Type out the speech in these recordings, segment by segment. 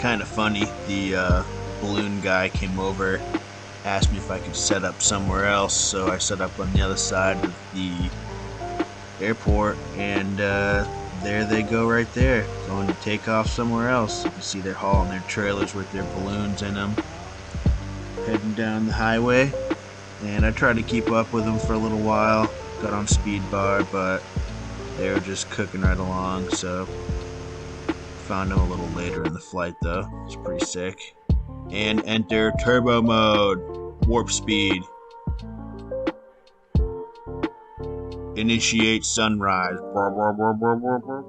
kind of funny. The balloon guy came over, asked me if I could set up somewhere else, so I set up on the other side of the airport, and there they go right there, going to take off somewhere else. You can see they're hauling their trailers with their balloons in them, heading down the highway, and I tried to keep up with them for a little while, got on speed bar, but they were just cooking right along, so found them a little later in the flight though. It's pretty sick. And enter turbo mode, warp speed. Initiate sunrise. Brr, brr, brr, brr, brr, brr.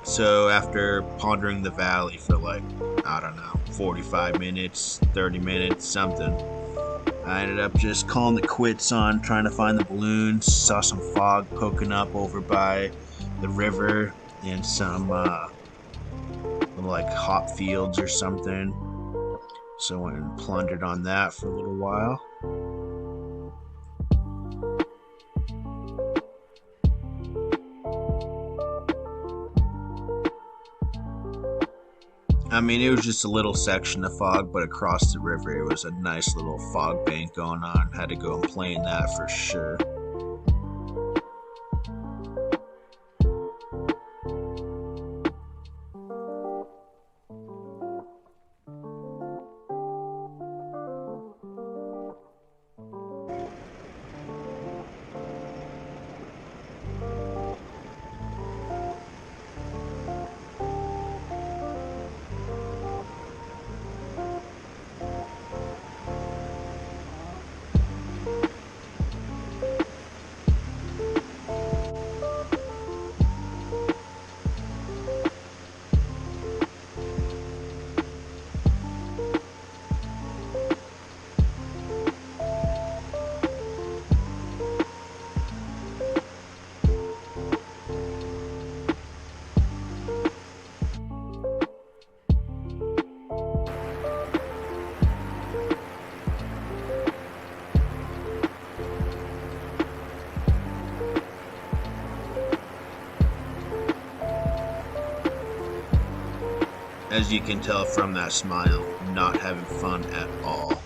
So after pondering the valley for like, I don't know, 45 minutes, 30 minutes, something, I ended up just calling it quits on trying to find the balloons. Saw some fog poking up over by the river and some little like hop fields or something. So I went and plundered on that for a little while. I mean, it was just a little section of fog, but across the river it was a nice little fog bank going on. Had to go and play in that for sure. As you can tell from that smile, not having fun at all.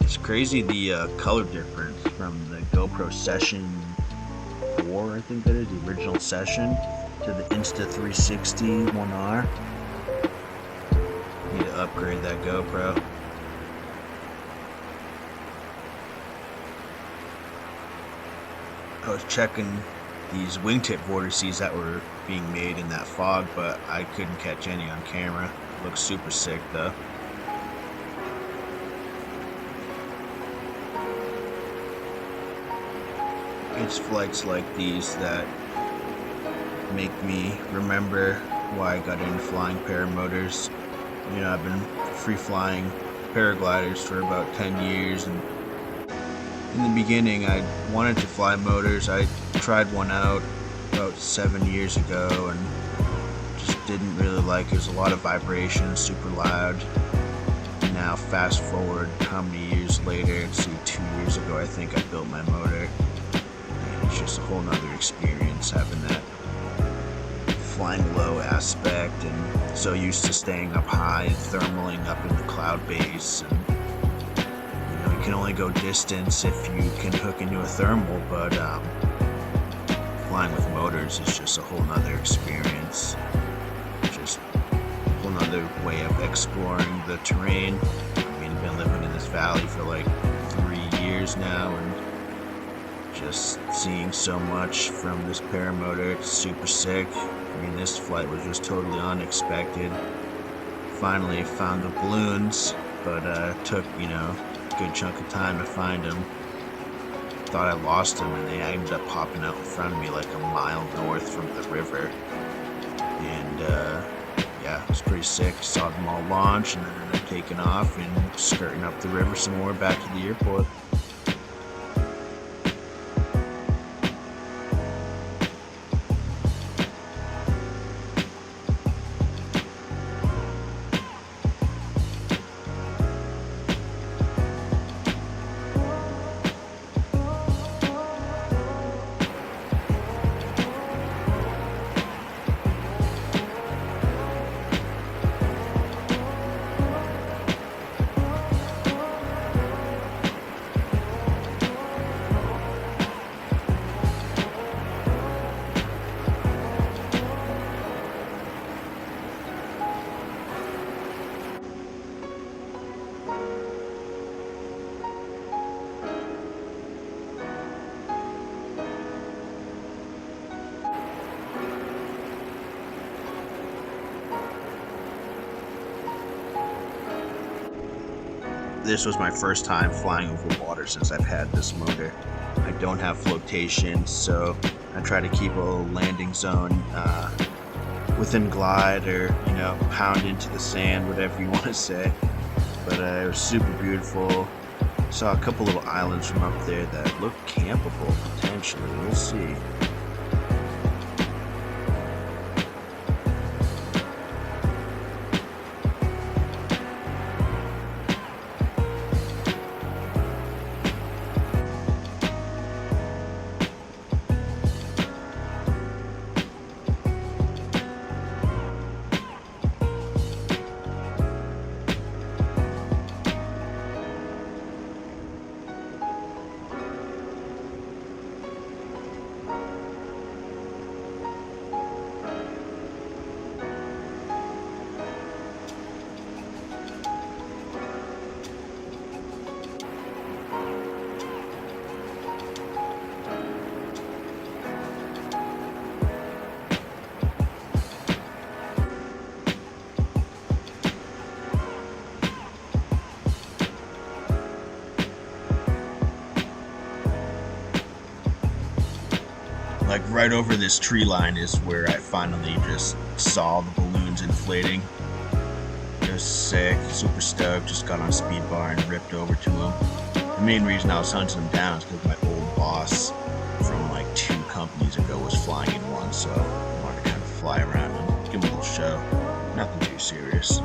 It's crazy the color difference from the GoPro Session 4, I think that is, the original Session, to the Insta360 1R. Need to upgrade that GoPro. I was checking these wingtip vortices that were being made in that fog, but I couldn't catch any on camera. Looks super sick though. It's flights like these that make me remember why I got into flying paramotors. You know, I've been free flying paragliders for about 10 years, and in the beginning I wanted to fly motors. I tried one out about 7 years ago and just didn't really like it. There's a lot of vibration, super loud. Now fast forward how many years later, see 2 years ago I think I built my motor, and it's just a whole nother experience having that flying low aspect, and so used to staying up high and thermaling up in the cloud base. And you can only go distance if you can hook into a thermal, but flying with motors is just a whole nother experience. Just a whole nother way of exploring the terrain. I mean, I've been living in this valley for like 3 years now, and just seeing so much from this paramotor. It's super sick. I mean, this flight was just totally unexpected. Finally found the balloons, but took, a good chunk of time to find them. Thought I lost them, and they ended up popping out in front of me like a mile north from the river. And yeah, it was pretty sick. Saw them all launch, and then ended up taking off and skirting up the river some more back to the airport. This was my first time flying over water since I've had this motor. I don't have flotation, so I try to keep a landing zone within glide, or pound into the sand, whatever you want to say. But it was super beautiful. Saw a couple little islands from up there that look campable potentially. We'll see. Like right over this tree line is where I finally just saw the balloons inflating. It was sick, super stoked, just got on speed bar and ripped over to them. The main reason I was hunting them down is because my old boss from like 2 companies ago was flying in one, so I wanted to kind of fly around and give him a little show. Nothing too serious.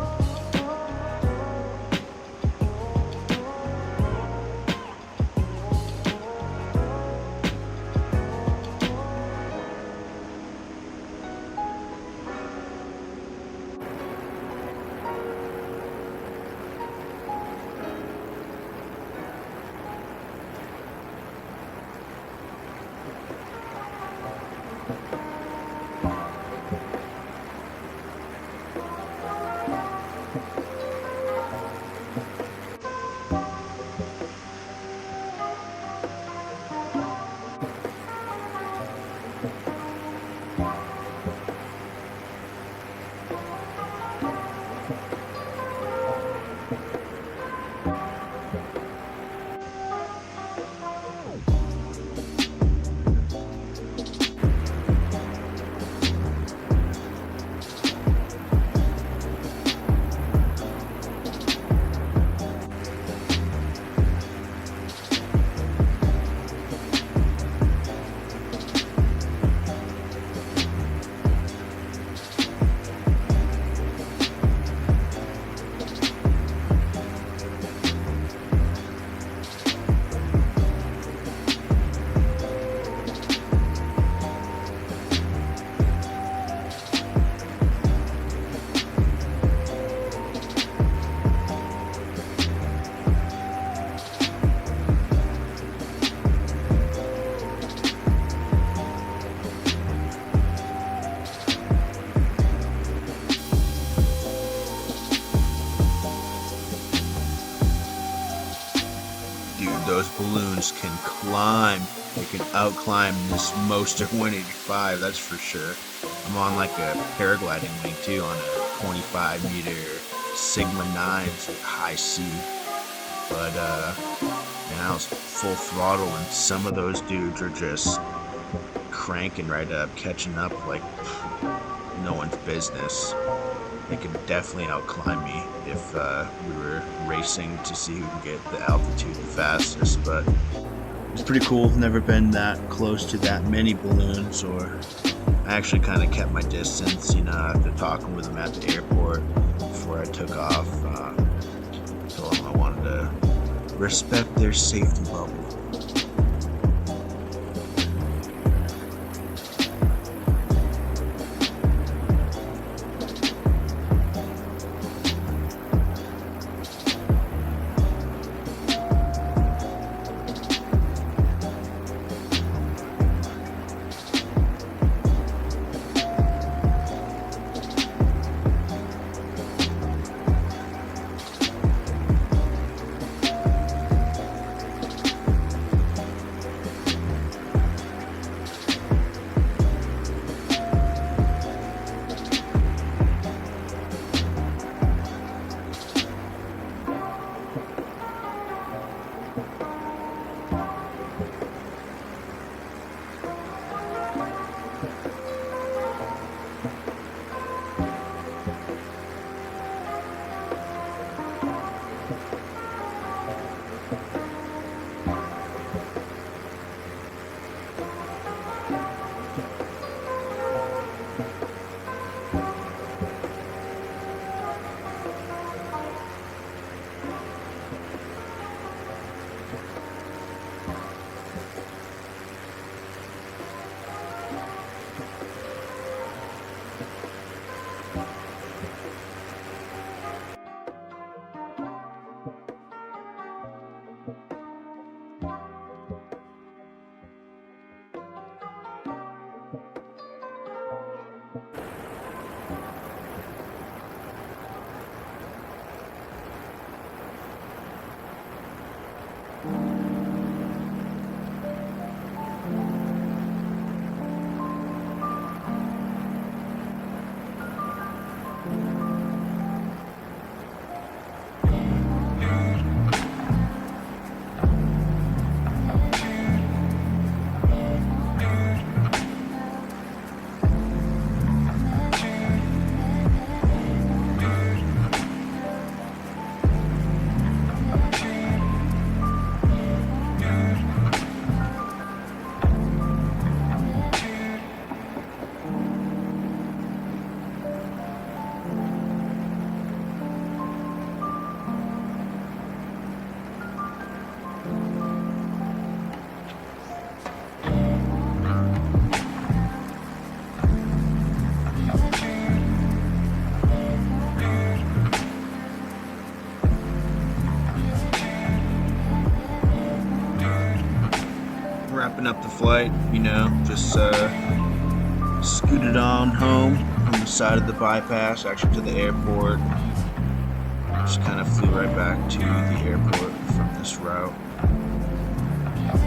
Those balloons can climb. They can outclimb this Moster 185, that's for sure. I'm on like a paragliding wing too, on a 25-meter Sigma 9s at high C. But man, I was full throttle, and some of those dudes are just cranking right up, catching up like no one's business. They could definitely outclimb me if we were racing to see who can get the altitude the fastest, but it's pretty cool. Never been that close to that many balloons, or I actually kind of kept my distance, after talking with them at the airport before I took off. Told them I wanted to respect their safety bubble. flight, you know, just scooted on home on the side of the bypass, actually to the airport. Just kind of flew right back to the airport from this route.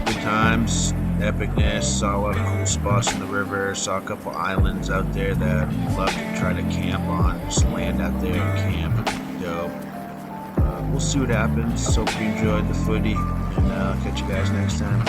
Good times, epicness, saw a lot of cool spots in the river, saw a couple islands out there that I'd love to try to camp on, just land out there and camp. Dope. We'll see what happens. Hope you enjoyed the footy, and catch you guys next time.